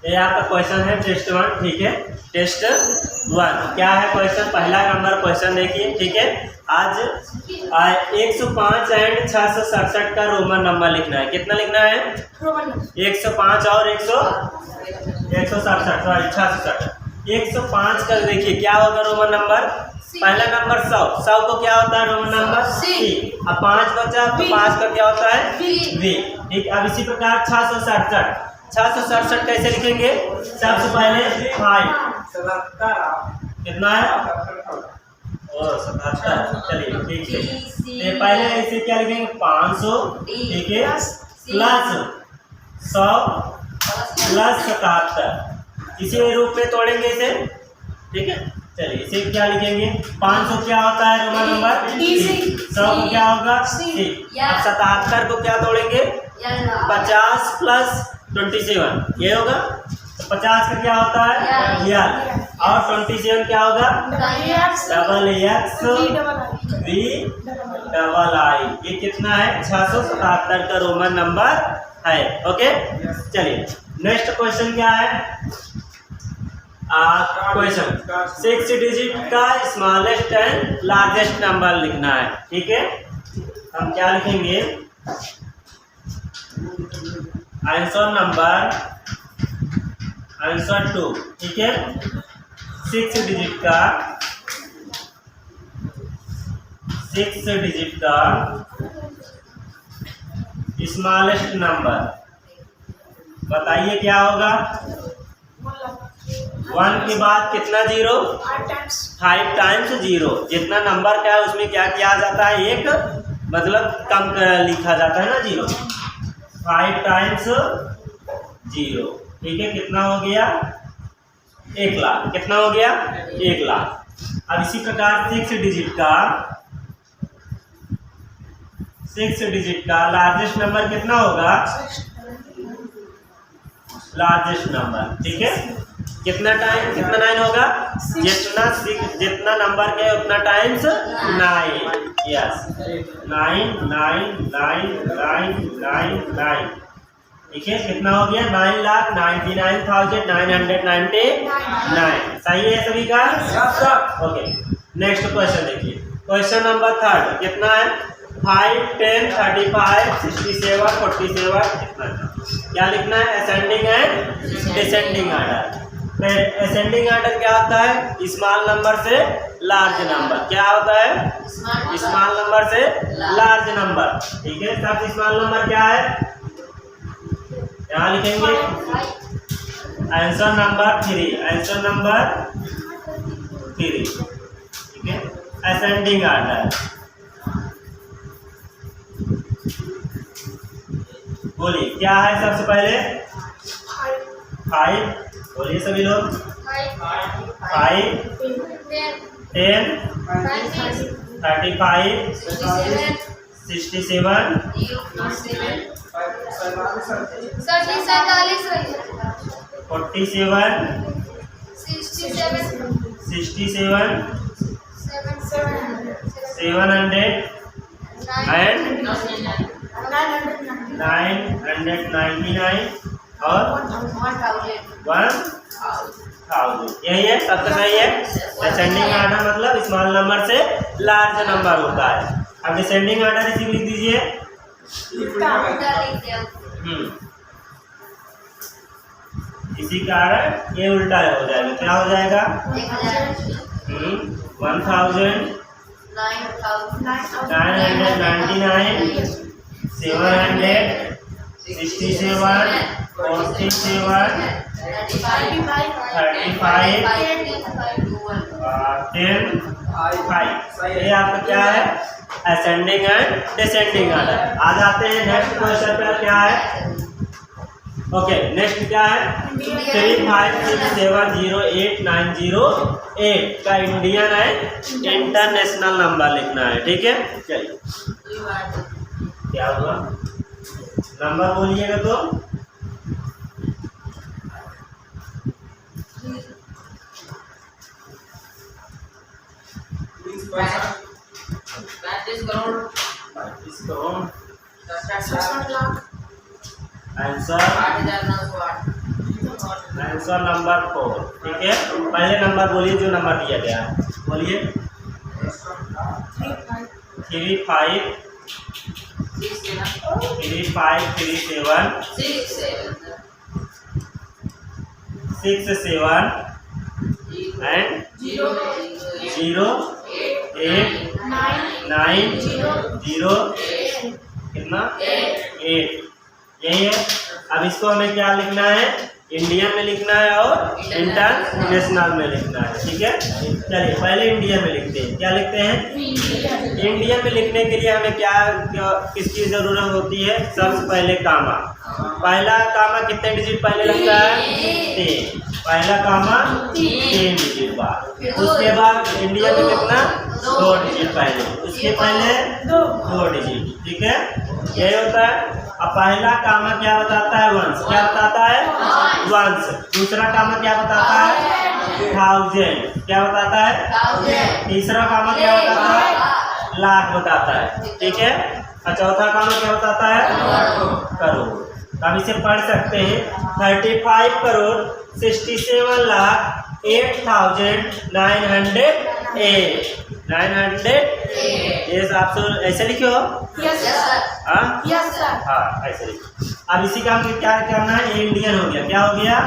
ये आपका क्वेश्चन है टेस्ट 1, ठीक है। टेस्ट 1 क्या है क्वेश्चन, पहला नंबर क्वेश्चन देखिए, ठीक है। आज 105 एंड 667 का रोमन नंबर लिखना है। कितना लिखना है? 105 और 167, सॉरी 66। 105 का देखिए क्या होगा रोमन नंबर, पहला नंबर 100 को क्या होता है रोमन नंबर सी। अब 5 बचा तो 5 का क्या होता है वी, ठीक। अब इसी प्रकार 667 कैसे लिखेंगे, सबसे पहले 5 कितना है, 77, चलिए ठीक है। तो पहले इसे क्या लिखेंगे 500, ठीक है, प्लस 100 प्लस 77, इसी रूप में तोड़ेंगे इसे, ठीक है। चलिए इसे क्या लिखेंगे, 500 क्या होता है रोमन नंबर डी, 100 को क्या होगा सी। अब 77 को क्या तोड़ेंगे, 50 प्लस 27 ये होगा, तो 50 का क्या होता है यार, और 27 क्या होगा double X V double I. ये कितना है 677 का रोमन नंबर है, ओके। चलिए नेक्स्ट क्वेश्चन क्या है, क्वेश्चन 6 डिजिट का स्मॉलेस्ट एंड लार्जेस्ट नंबर लिखना है, ठीक है। हम क्या लिखेंगे, आंसर नंबर आंसर 2, ठीक है। 6 डिजिट का स्मॉलेस्ट नंबर बताइए क्या होगा। 1 के बाद कितना जीरो, 5 टाइम्स जीरो। जितना नंबर का है उसमें क्या किया जाता है, एक मतलब कम लिखा जाता है ना जीरो। 5 टाइम्स जीरो, ठीक है, कितना हो गया 1 लाख। कितना हो गया 1 लाख। अब इसी प्रकार 6 डिजिट का लार्जेस्ट नंबर कितना होगा, लार्जेस्ट नंबर, ठीक है। कितना 9 होगा, जितना नंबर के उतना टाइम्स 9, यस 9 9 9 9 9 9, ठीक है। कितना हो गया 9,99,999। सही है सभी का, ओके। नेक्स्ट क्वेश्चन देखिए, क्वेश्चन नंबर 3 कितना है, 5 10 35 67 47 कितना, क्या लिखना है, ascending and descending order. Ascending order क्या होता है, स्मॉल नंबर से लार्ज नंबर, क्या होता है स्मॉल नंबर से लार्ज नंबर, ठीक है। सबसे स्मॉल नंबर क्या है, यहाँ लिखेंगे आंसर नंबर 3, ठीक है। असेंडिंग आर्डर बोलिए क्या है, सबसे पहले 5, बोलिए सभी लोग, 5 10 35 67 47 67 700 एंड 999 और 1000। यही है, सब तक सही है। असेंडिंग आर्डर मतलब स्मॉल नंबर से लार्ज नंबर होता है। अब डिसेंडिंग आर्डर इसी लिख दीजिए, इसी कारण ये उल्टा हो जाएगा, क्या हो जाएगा 1000 999 700 67 47 35 10 5। ये आपका क्या है असेंडिंग एंड डिसेंडिंग आर्डर। आ जाते हैं नेक्स्ट क्वेश्चन पर, क्या है ओके। नेक्स्ट क्या है 356708 का इंडियन है इंटरनेशनल नंबर लिखना है, ठीक है। चलिए क्या हुआ, नंबर बोलिएगा तो आंसर आंसर नंबर 4। ठीक है, पहले नंबर बोलिए जो नंबर दिया गया है, बोलिए। 3537 एंड 089 कितना 8, यही है। अब इसको हमें क्या लिखना है, इंडियन में लिखना है और इंटरनेशनल में लिखना है। ठीक है, चलिए पहले इंडियन में लिखते हैं। क्या लिखते हैं, इंडियन में लिखने के लिए हमें क्या किसकी जरूरत होती है, सबसे पहले कामा। पहला कामा कितने डिजिट पहले लगता है, 3। पहला कामा 3 डिजिट बाद, उसके बाद इंडियन में कितना 2 डिजिट पहले, उसके पहले 2 डिजिट। ठीक है, यही होता है। अब पहला कामा क्या बताता है, वंस। क्या बताता है, वंस। दूसरा कामा क्या बताता है, 1000। क्या बताता है, तीसरा कामा क्या बताता है, लाख बताता है। ठीक है, और चौथा कामा क्या बताता है, करोड़। हम इसे पढ़ सकते हैं, 35,67,08,908। 908 ये आप ऐसे लिखे हो, हाँ ऐसे लिखो। अब इसी का हमें क्या करना है, इंडियन हो गया। क्या हो गया,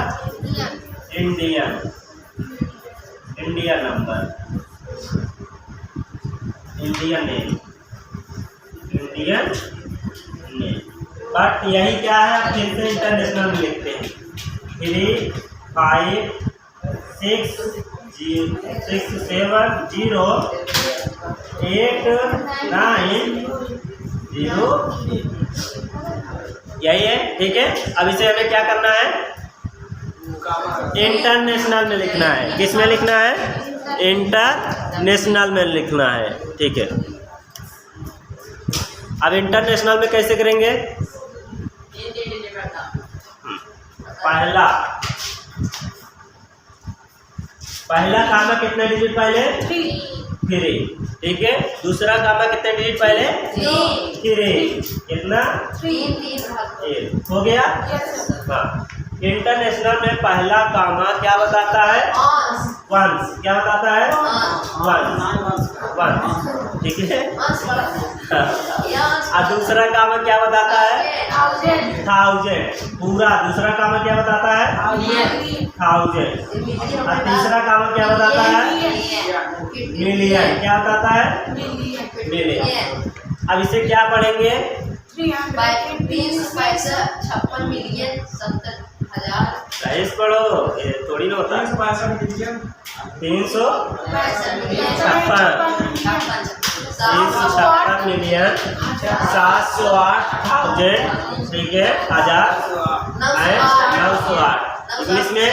Indian number, Indian name. But यही क्या है, आप फिर से इंटरनेशनल में लिखते हैं। 35670890 यही है। ठीक है, अब इसे हमें क्या करना है, इंटरनेशनल में लिखना है। किस में लिखना है, इंटरनेशनल में लिखना है। ठीक है, अब इंटरनेशनल में कैसे करेंगे, पहला कामा कितने डिजिट पहले, 3। ठीक है, दूसरा कामा कितने डिजिट पहले, 3। कितना 3 हो गया। हाँ, इंटरनेशनल में पहला कामा क्या बताता है, वंस। क्या बताता है, वंस। ठीक है, और दूसरा कामा क्या बताता है, 1000। पूरा दूसरा कामा क्या बताता है, 1000। और तीसरा कामा क्या बताता है, मिलियन। क्या बताता है, मिलियन। अब इसे क्या पढ़ेंगे, 56 मिलियन 70,000। राइस पढ़ो, ये थोड़ी ना होता है। 356 मिलियन 708,000। ठीक है, 1008। इंग्लिश में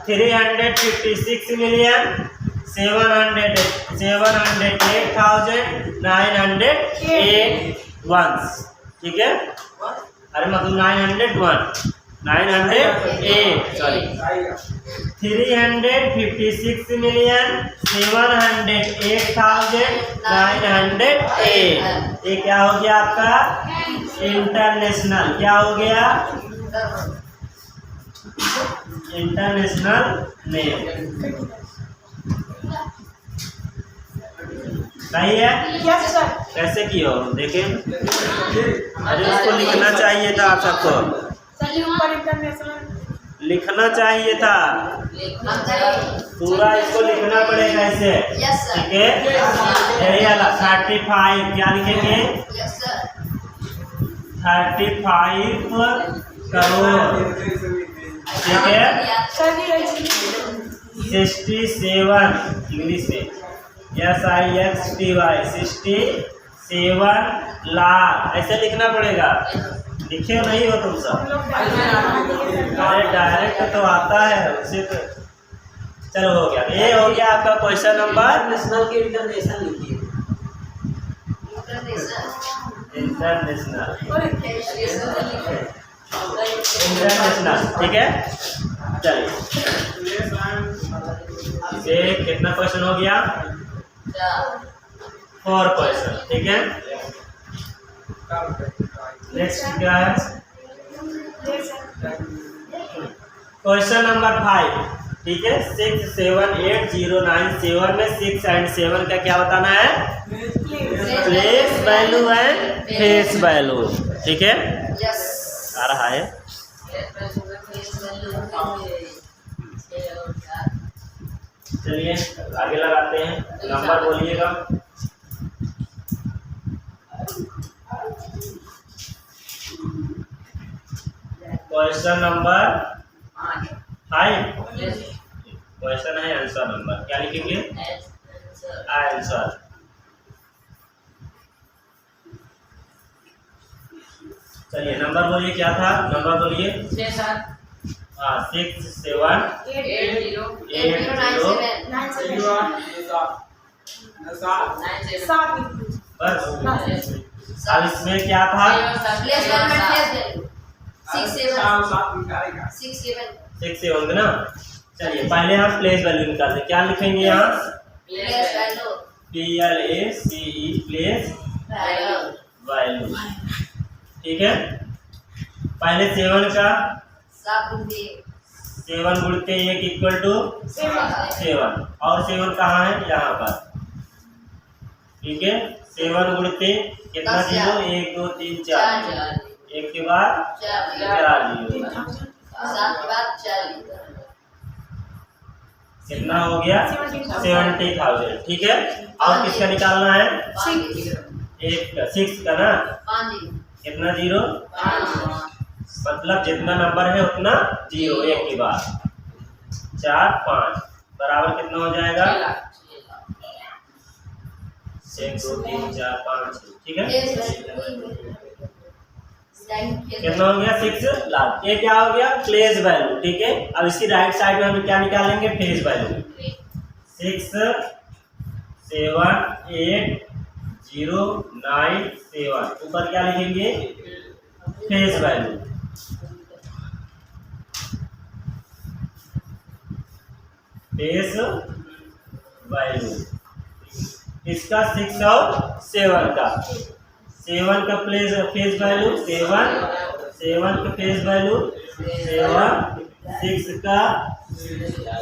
356 मिलियन 708,908 वंस। ठीक है, अरे मतलब 908 सॉरी 356 मिलियन 708,908। ये क्या हो गया आपका, इंटरनेशनल। क्या हो गया, इंटरनेशनल नेम। सही है, कैसे की हो देखें। अरे उसको लिखना चाहिए था, आप सबको लिखना चाहिए था, पूरा इसको लिखना पड़ेगा ऐसे। ठीक है, यही वाला 35 क्या लिखेंगे, 35 करोड़। ठीक है, 67 इंग्लिश में SIXTY 67 लाख ऐसे लिखना पड़ेगा। लिखे नहीं हो तुम सब, अरे डायरेक्ट तो आता है उसे तो। चलो हो गया, ये हो गया आपका क्वेश्चन नंबर। नेशनल के इंटरनेशनल लिखिए, इंटरनेशनल। ठीक है, चलिए ये कितना क्वेश्चन हो गया, 4 क्वेश्चन। ठीक है, नेक्स्ट क्या है? क्वेश्चन नंबर 5, ठीक है। 6, 7, 8, 0, 9, 7 में 6 एंड 7 का क्या बताना है? Place value and face value, ठीक है। यस आ रहा है। चलिए आगे लगाते हैं, नंबर बोलिएगा। क्वेश्चन नंबर 5, क्वेश्चन है आंसर नंबर, क्या लिखेंगे? आंसर। चलिए नंबर बोलिए, क्या था नंबर बोलिए? 6, 7, 8, 0, बस। अब इसमें क्या था? 6, 7 ना। चलिए पहले हम प्लेस वैल्यू निकालते हैं। क्या लिखेंगे यहाँ? PLACE, प्लेस वैल्यू, ठीक है। पहले 7 का 7 गुणते 1 इक्वल टू 7, और 7 कहाँ है? यहाँ पर, ठीक है। 7 गुणते कितना? 0, 1, 2, 3, 4, 1 के बाद 4 0, 7 के बाद 4 कितना हो गया? 70,000, ठीक है। और किसका निकालना है? 6 का ना। कितना? 0, मतलब जितना नंबर है उतना 0, 1 के बाद 4, 5 बराबर कितना हो जाएगा? 1, 2, 3, 4, 5, ठीक है। कितना हो गया? 6 लाख। ये क्या हो गया? प्लेस वैल्यू, ठीक है। अब इसकी राइट साइड में हम क्या निकालेंगे? Face value. 6, 7, 8, 0, 9, 7 ऊपर क्या लिखेंगे? Face value. फेस वैल्यू इसका 6 और 7 का। 7 का फेस वैल्यू 7 का फेस वैल्यू 7, 6 का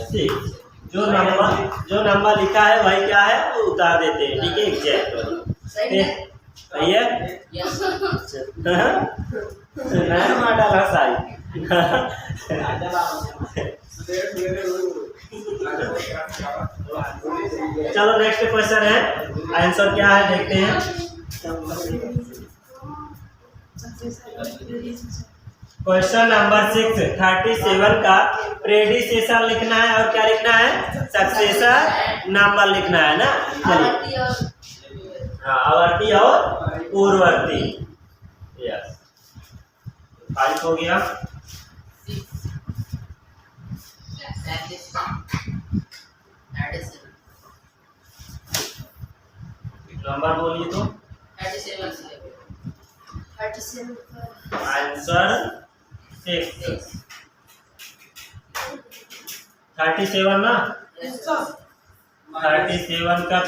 6। जो नंबर लिखा है वही क्या है वो उतार देते हैं, ठीक है। एग्जैक्ट सही है। डाला साई। चलो नेक्स्ट क्वेश्चन है, आंसर क्या है देखते हैं। क्वेश्चन नंबर 6, 37 का प्रेडिसेसर लिखना है और क्या लिखना है? सक्सेसर नंबर लिखना है ना। चलिए हाँ, आवर्ती और पूर्ववर्ती। यस 5 हो गया। नंबर बोलिए तो। 37 आंसर 6, 37 ना। 37 का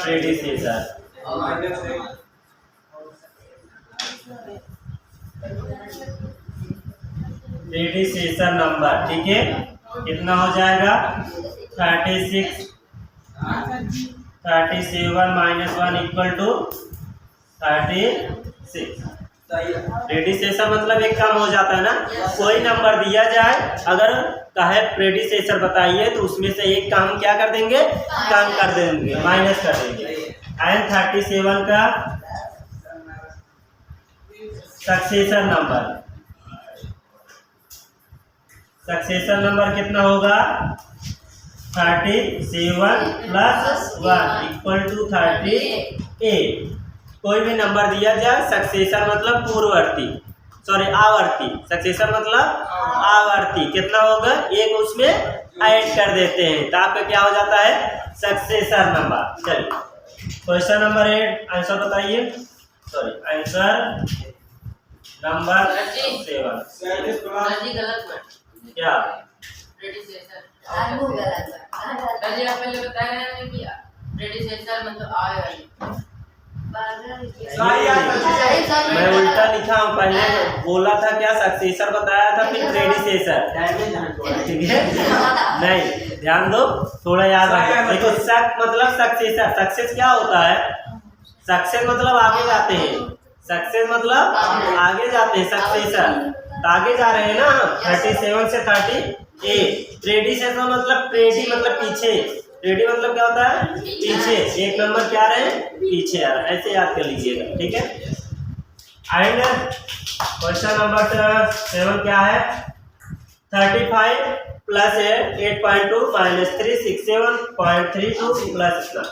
प्रेडिसेसर नंबर, ठीक है। कितना हो जाएगा? 36, 37 - 1 इक्वल टू 36। प्रेडिसेसर मतलब एक काम हो जाता है ना। कोई नंबर दिया जाए, अगर कहे प्रेडिसेसर बताइए तो उसमें से एक काम क्या कर देंगे? कम कर देंगे, माइनस कर देंगे। एंड 37 का सक्सेसर नंबर कितना होगा? 37 + 1 इक्वल टू 38। कोई भी नंबर दिया जाए, सक्सेसर मतलब पूर्ववर्ती, सॉरी आवर्ती। सक्सेसर मतलब आवर्ती। कितना होगा? एक उसमें ऐड कर देते हैं तो आपका क्या हो जाता है? Successor number. चलिए क्वेश्चन नंबर 8 आंसर बताइए। Sorry answer number 7। क्या? पहले बताया कि प्रेडिसेसर मतलब आगे सही मैं उल्टा लिखा हूँ, पहले बोला था क्या सक्सेसर बताया था, फिर प्रेडिसेसर, ठीक है। नहीं, ध्यान दो, थोड़ा याद रखो। देखो सक मतलब सक्सेसर, सक्सेस क्या होता है? सक्सेस मतलब आगे जाते हैं, सक्सेस मतलब आगे जाते हैं, सक्सेसर आगे जा रहे हैं ना, 37 से 38। प्रेडिसेसर मतलब प्रेडी मतलब पीछे, रेडी मतलब क्या होता है? पीछे, एक नंबर क्या रहे? पीछे आ रहा है, ऐसे याद कर लीजिएगा, ठीक है। एंड क्वेश्चन नंबर 7 क्या है? 35 प्लस 8.2 माइनस 367.32 प्लस इतना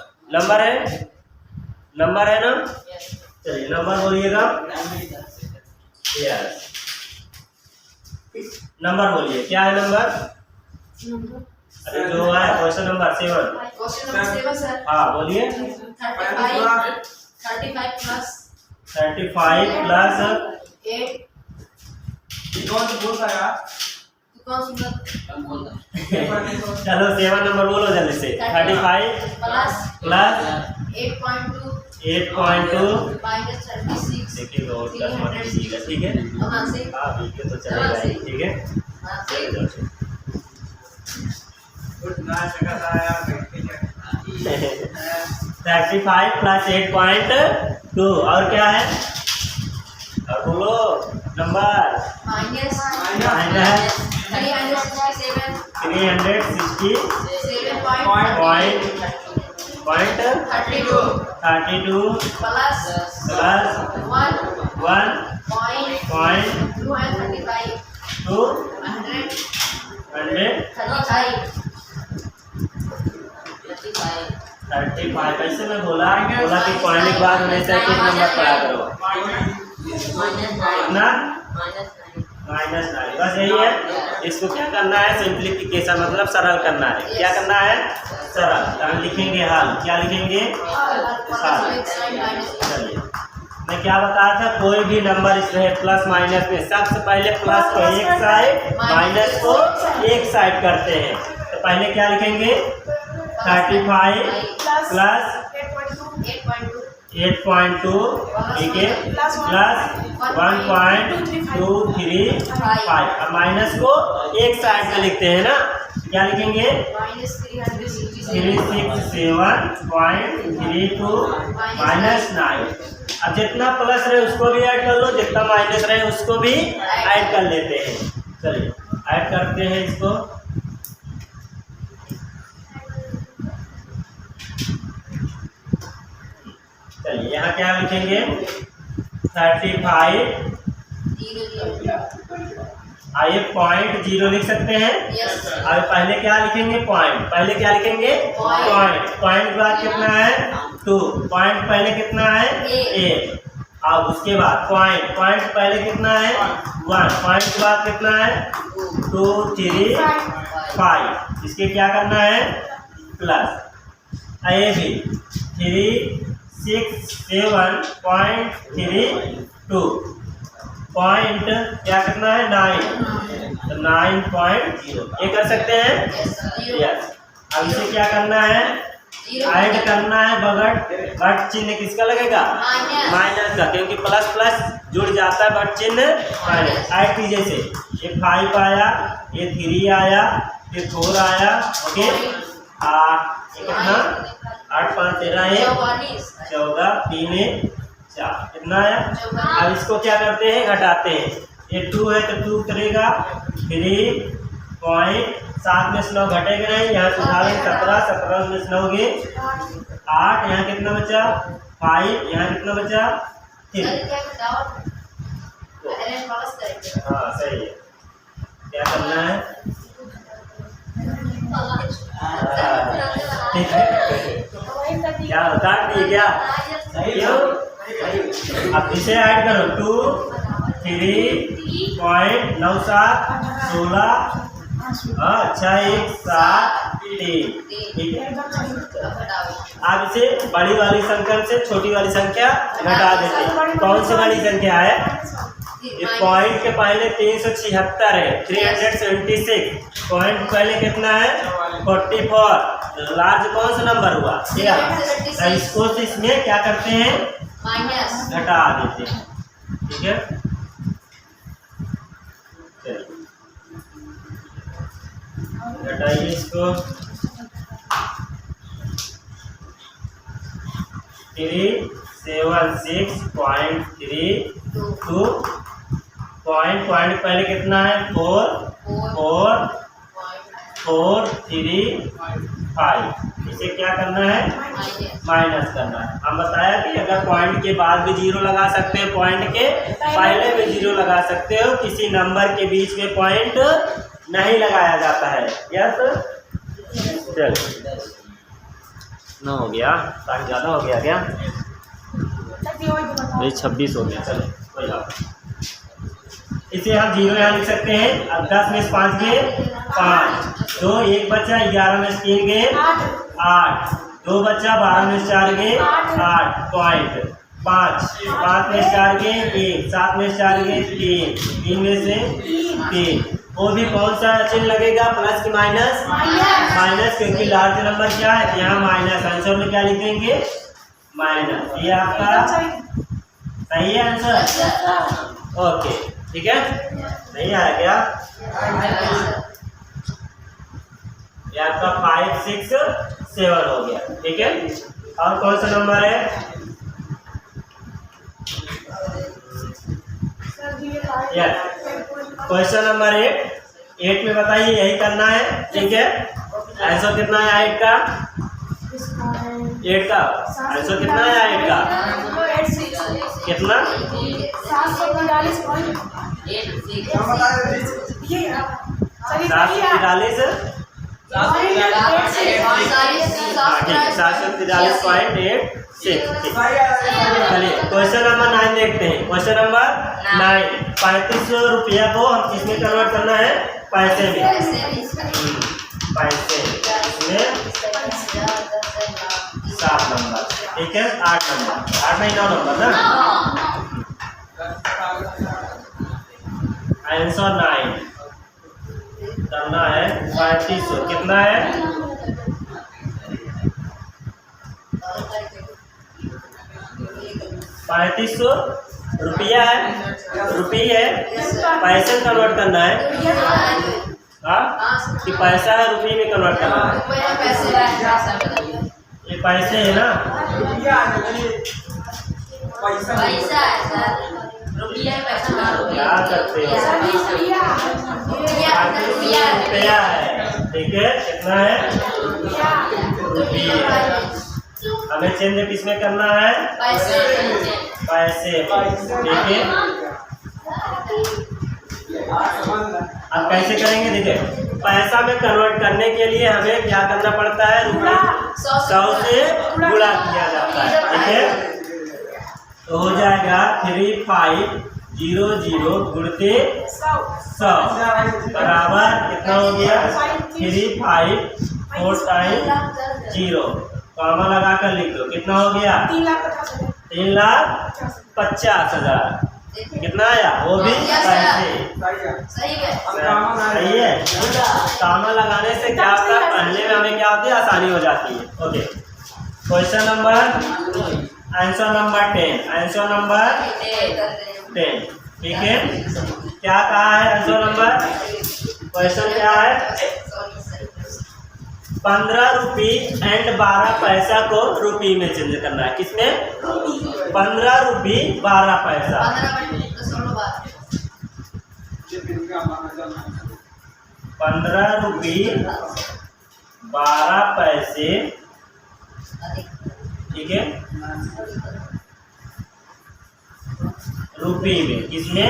नंबर है ना। चलिए नंबर बोलिएगा, यस नंबर बोलिए, क्या है नंबर? अरे जो है क्वेश्चन नंबर 7 सर। हाँ बोलिए। 35 प्लस 8 चलो 7 नंबर बोलो जल्दी से। 35 प्लस 8.2 माइनस 36। देखिए और प्लस मत कीजिएगा, ठीक है। हाँ वीडियो तो चलेगा ही, ठीक है। 35 प्लस 8.2 और क्या है? और बोलो नंबर। माइनस 367.32 प्लस 1.35 ऐसे में बोला कि पॉइंट के बाद हमेशा एक नंबर पढ़ा करो। कितना? -9। बस यही है। इसको क्या करना है? सिंप्लीफिकेशन मतलब सरल करना है। क्या करना है? सरल। हम लिखेंगे हल। क्या लिखेंगे? हल। चलिए मैं क्या बताया था, कोई भी नंबर इस रहे प्लस माइनस में सबसे पहले प्लस को एक साइड, माइनस को एक साइड करते हैं। तो पहले क्या लिखेंगे? 35 प्लस 8.2 ठीक है प्लस 1.235। अब माइनस को एक साइड में लिखते हैं ना, क्या लिखेंगे? -367.32 -9। अब जितना प्लस रहे उसको भी ऐड कर लो, जितना माइनस रहे उसको भी ऐड कर लेते हैं। चलिए ऐड करते हैं इसको। चलिए यहाँ क्या लिखेंगे? 35 आइए पॉइंट 0 लिख सकते हैं। अब पहले क्या लिखेंगे? पॉइंट। पहले क्या लिखेंगे? पॉइंट। पॉइंट के बाद कितना है? 2। पॉइंट पहले कितना है? 8। अब उसके बाद पॉइंट। पॉइंट पहले कितना है? 1। पॉइंट के बाद कितना है? 2 3 5। इसके क्या करना है? प्लस। ये भी 367.32 पॉइंट क्या करना है? 9। तो 9.0 ये कर सकते हैं। यस। अब इसे क्या करना है? ऐड करना है बट चिन्ह किसका लगेगा? माइनस का, क्योंकि प्लस प्लस जुड़ जाता है बट चिन्ह माइनस। ऐड कीजिए से, ये 5 आया, ये 3 आया, ये 4 आया, ओके। कितना? 8 5 13 है 14 3 4 कितना आया? अब इसको क्या करते हैं? घटाते हैं। ये 2 है तो 2 करेगा 3 पॉइंट 7 में से 9 घटेगा नहीं, यहाँ से उठा लेंगे 17 17 में से 9 गए 8। यहाँ कितना बचा? 5। यहाँ कितना बचा? 3। हाँ सही है। क्या करना है? क्या काट दिए क्या? क्यों? अब इसे ऐड करो 2 3.97 16 अच्छा 1 7 3 ठीक है। अब इसे बड़ी वाली संख्या से छोटी वाली संख्या घटा देते हैं। कौन सी बड़ी संख्या है? ये पॉइंट के पहले 376 है, 376। पॉइंट पहले कितना है? 44। लार्ज कौन सा नंबर हुआ? 13। इसको इसमें क्या करते हैं? घटा देते हैं। ठीक है, चलिए घटाइए इसको। 376.32 पॉइंट पहले कितना है 4.435। इसे क्या करना है माइनस करना है। हम बताया कि अगर पॉइंट के बाद भी जीरो लगा सकते हैं, पॉइंट के पहले भी जीरो लगा सकते हो, किसी नंबर के बीच में पॉइंट नहीं लगाया जाता है। यस, चल ना हो गया, साठ ज़्यादा हो गया क्या? भाई 26 हो गया। चलो कोई बात नहीं, इसे हम जीरो यहाँ लिख सकते हैं। अब 10 में से 5 गए 5, 2 1 बचा, 11 में से 3 गए 8, 2 बचा, 12 में से 4 गए 8 पॉइंट 5, 5 में से 4 गए 1, 7 में से 4 गए 3, 3 में से 3। वो भी कौन सा चिन्ह लगेगा, प्लस की माइनस? माइनस, क्योंकि लार्ज नंबर क्या है यहाँ माइनस। आंसर में क्या लिखेंगे माइनस। ये आपका सही है आंसर। ओके ठीक है, नहीं आया क्या? ये आपका 5 6 7 हो गया। ठीक है, और कौन सा नंबर है? क्वेश्चन नंबर 8 में बताइए, यही करना है। ठीक है, आंसर कितना है 8 का? 8 का आंसर कितना है 8 का? कितना? 743। 743.86। चलिए क्वेश्चन नंबर 9 देखते हैं। क्वेश्चन नंबर 9, 3500 रुपया को हम किसमें कन्वर्ट करना है? पैसे में। पैसे में 7 नंबर। ठीक है, 8 नंबर, 8 नहीं 9 नंबर ना। आंसर 9 करना है 3500। कितना है? 3500 रुपया है, रुपये है, पैसे में कन्वर्ट करना है। हाँ, कि पैसा है रुपये में कन्वर्ट करना है। ये पैसे है ना, पैसा है सर, रुपया है, पैसा ना क्या करते हो? रुपया है। ठीक है, कितना है? रुपये। हमें चेंज किसमें करना है? पैसे। ठीक है, अब कैसे करेंगे? देखिए, पैसा में कन्वर्ट करने के लिए हमें क्या करना पड़ता है? रुपये 100 से गुणा किया जाता है। ठीक है, तो हो जाएगा 3500 गुणते 100 बराबर कितना हो गया? 354 टाइम 0। कॉमा लगा कर लिख दो। कितना हो गया? 3,50,000। कितना आया? वो भी पैसे। सही है। कॉमा लगाने से क्या होता है, पढ़ने में हमें क्या होती है, आसानी हो जाती है। Okay, question number answer number 10। Answer number 10। ठीक है, क्या कहा है आंसर नंबर? क्वेश्चन क्या है? 15 रुपये एंड 12 पैसा को रुपये में चेंज करना है। किसमें? 15 रुपये 12 पैसा। 15 रुपये 12 पैसे। ठीक है, रुपये में। किसमें?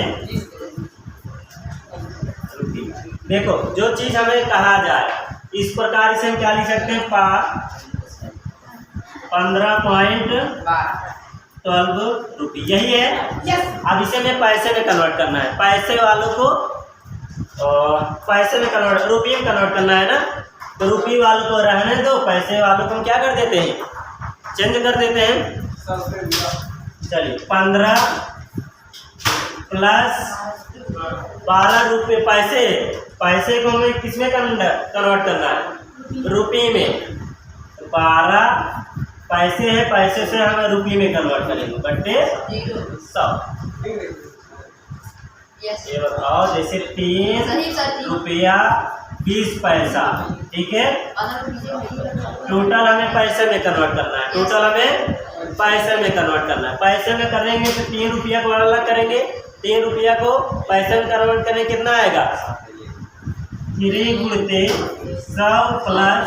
रुपये। देखो, जो चीज हमें कहा जाए इस प्रकार से हम क्या लिख सकते हैं? 15.12 रुपये, यही है। अब इसे में पैसे में कन्वर्ट करना है। पैसे वालों को पैसे में कन्वर्ट, रुपये में कन्वर्ट करना है ना। तो रुपये वालों को रहने दो, पैसे वालों को हम क्या कर देते हैं? चेंज कर देते हैं। चलिए, 15 प्लस 12 रुपये पैसे। पैसे को हमें किसमें कन्वर्ट करना है? रुपये में। 12 पैसे है, पैसे से हमें रुपये में कन्वर्ट करेंगे बट्टे 100। ये बताओ, जैसे 3 रुपया 20 पैसा, ठीक है। टोटल हमें पैसे में कन्वर्ट करना है, टोटल हमें पैसे में कन्वर्ट करना है। पैसे में करेंगे तो 3 रुपया को अलग करेंगे, 3 रुपया को पैसे में कन्वर्ट करने कितना आएगा, 3 गुणिते 100 प्लस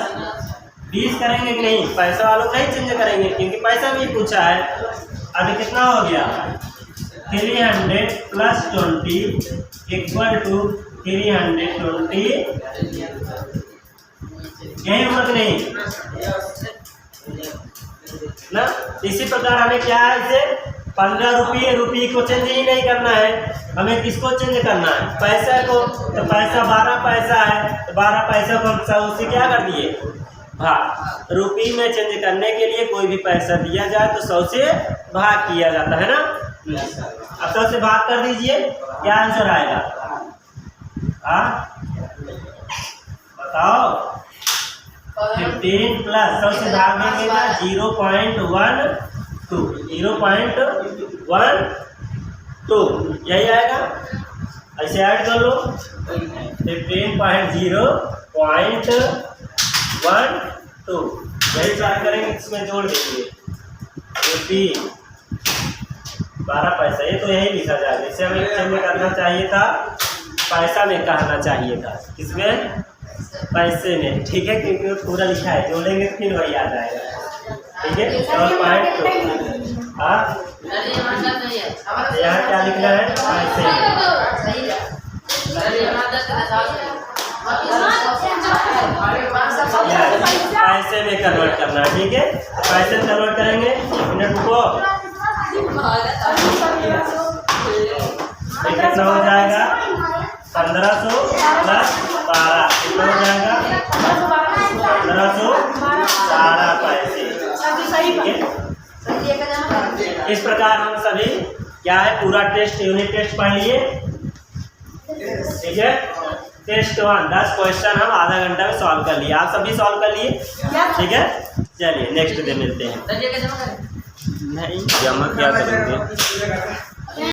20 करेंगे कि नहीं, पैसा वालों नहीं चेंज करेंगे क्योंकि पैसा भी पूछा है। अभी कितना हो गया, 300 प्लस 20 इक्वल टू 320, यही होगा कि नहीं ना। इसी प्रकार हमें क्या है, इसे 15 रुपये को चेंज ही नहीं करना है, हमें किसको चेंज करना है, पैसा को। तो पैसा 12 पैसा है, तो 12 पैसा को हम 100 से क्या कर दिए, भाग। रुपये में चेंज करने के लिए कोई भी पैसा दिया जाए तो 100 से भाग किया जाता है ना। अब 100 से भाग कर दीजिए, क्या आंसर आएगा, बताओ। 15 प्लस 100 से भाग देंगे ना 0.12, 0.12 यही आएगा। ऐसे ऐड कर लो, 15.0.12 यही ट्राई करेंगे, इसमें जोड़ देंगे रुपये 12 पैसा। ये तो यही लिखा जाएगा, इसे हमें चेंज करना चाहिए था, पैसा में कहना चाहिए था, किसमें, पैसे में, ठीक है, क्योंकि पूरा लिखा है, जोड़ेंगे तो फिर वही आ जाएगा, ठीक है। 7.2 यहाँ क्या लिखना है, पैसे पैसे में कन्वर्ट करना है, ठीक है। पैसे में कन्वर्ट करेंगे, एक मिनट रुको, कितना हो जाएगा, 1500 प्लस 12 कितना हो जाएगा, 1512 पैसे, ठीक है। इस प्रकार हम सभी क्या है, पूरा टेस्ट, यूनिट टेस्ट पढ़ लिए, ठीक है। टेस्ट 1 10 क्वेश्चन हम आधा घंटा में सॉल्व कर लिए, आप सभी सॉल्व कर लिए, ठीक है। चलिए नेक्स्ट डे मिलते हैं। नहीं जमा क्या करेंगे।